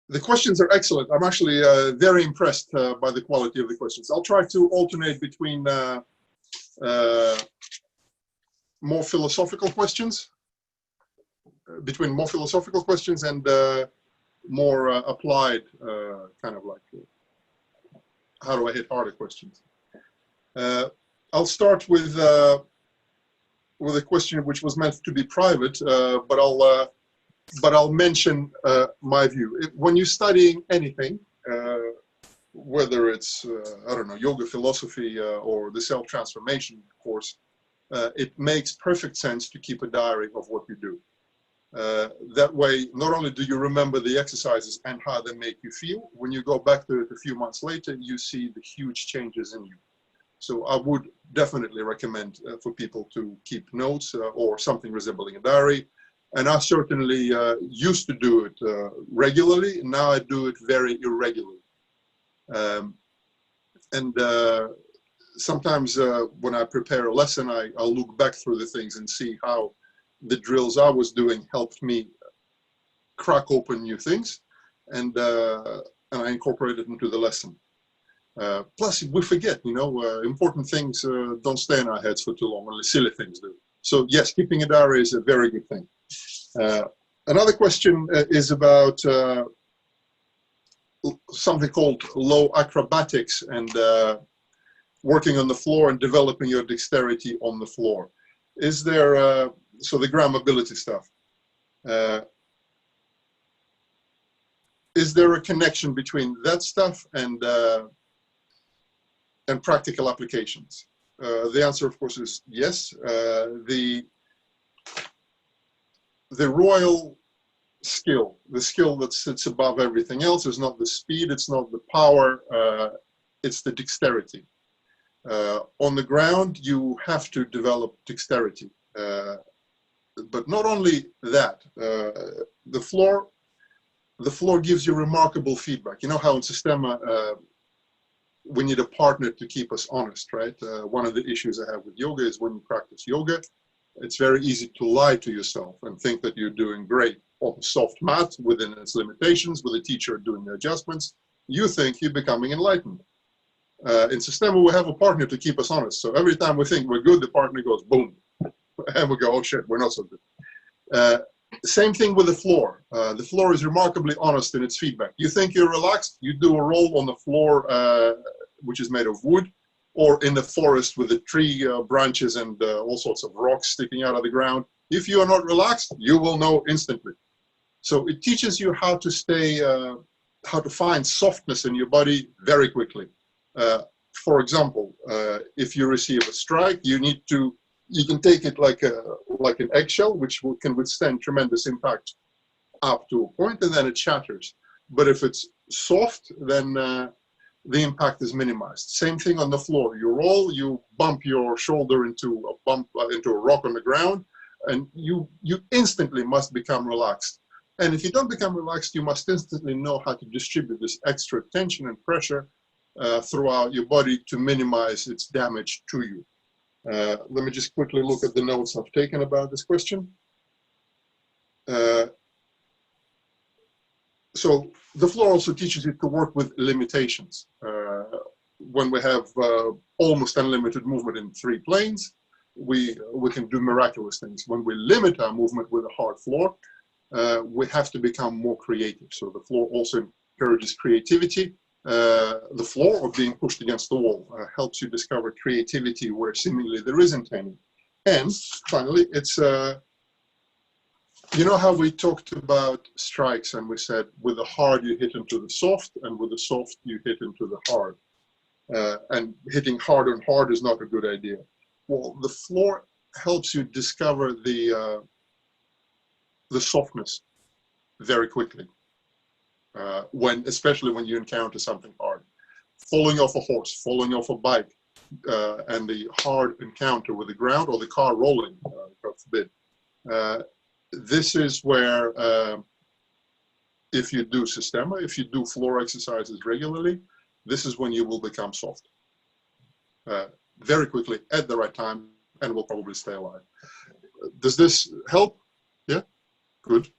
The questions are excellent. I'm actually very impressed by the quality of the questions. I'll try to alternate between more philosophical questions, and more applied, kind of like, how do I hit harder questions? I'll start with a question which was meant to be private, but I'll mention my view. When you're studying anything, whether it's, I don't know, yoga philosophy or the self-transformation course, it makes perfect sense to keep a diary of what you do. That way, not only do you remember the exercises and how they make you feel, when you go back to it a few months later, you see the huge changes in you. So I would definitely recommend for people to keep notes or something resembling a diary. And I certainly used to do it regularly. Now I do it very irregularly. Sometimes when I prepare a lesson, I'll look back through the things and see how the drills I was doing helped me crack open new things, and I incorporate it into the lesson. Plus, we forget, you know, important things don't stay in our heads for too long, only silly things do. So yes, keeping a diary is a very good thing. Another question is about something called low acrobatics and working on the floor and developing your dexterity on the floor. Is there, so the gram ability stuff, is there a connection between that stuff and practical applications? The answer, of course, is yes. The royal skill, the skill that sits above everything else, is not the speed, it's not the power, it's the dexterity. On the ground, you have to develop dexterity. But not only that, the floor gives you remarkable feedback. You know how in Systema, we need a partner to keep us honest, right? One of the issues I have with yoga is when you practice yoga, it's very easy to lie to yourself and think that you're doing great on a soft mat within its limitations, with a teacher doing the adjustments. You think you're becoming enlightened. In Systema, we have a partner to keep us honest. So every time we think we're good, the partner goes boom. And we go, oh shit, we're not so good. Same thing with the floor. The floor is remarkably honest in its feedback. You think you're relaxed, you do a roll on the floor, which is made of wood, or in the forest with the tree branches and all sorts of rocks sticking out of the ground. If you are not relaxed, you will know instantly. So it teaches you how to stay, how to find softness in your body very quickly. For example, if you receive a strike, you can take it like an eggshell, which can withstand tremendous impact up to a point, and then it shatters. But if it's soft, then the impact is minimized. Same thing on the floor. You roll, you bump your shoulder into a rock on the ground, and you instantly must become relaxed. And if you don't become relaxed, you must instantly know how to distribute this extra tension and pressure throughout your body to minimize its damage to you. Let me just quickly look at the notes I've taken about this question. So the floor also teaches you to work with limitations. When we have almost unlimited movement in 3 planes, we can do miraculous things. When we limit our movement with a hard floor, we have to become more creative. So the floor also encourages creativity. The floor of being pushed against the wall helps you discover creativity where seemingly there isn't any. And finally, it's, you know how we talked about strikes and we said with the hard you hit into the soft, and with the soft you hit into the hard. And hitting hard on hard is not a good idea. Well, the floor helps you discover the softness very quickly. Especially when you encounter something hard. Falling off a horse, falling off a bike, and the hard encounter with the ground, or the car rolling, God forbid. This is where, if you do Systema, if you do floor exercises regularly, this is when you will become soft. Very quickly, at the right time, and will probably stay alive. Does this help? Yeah? Good.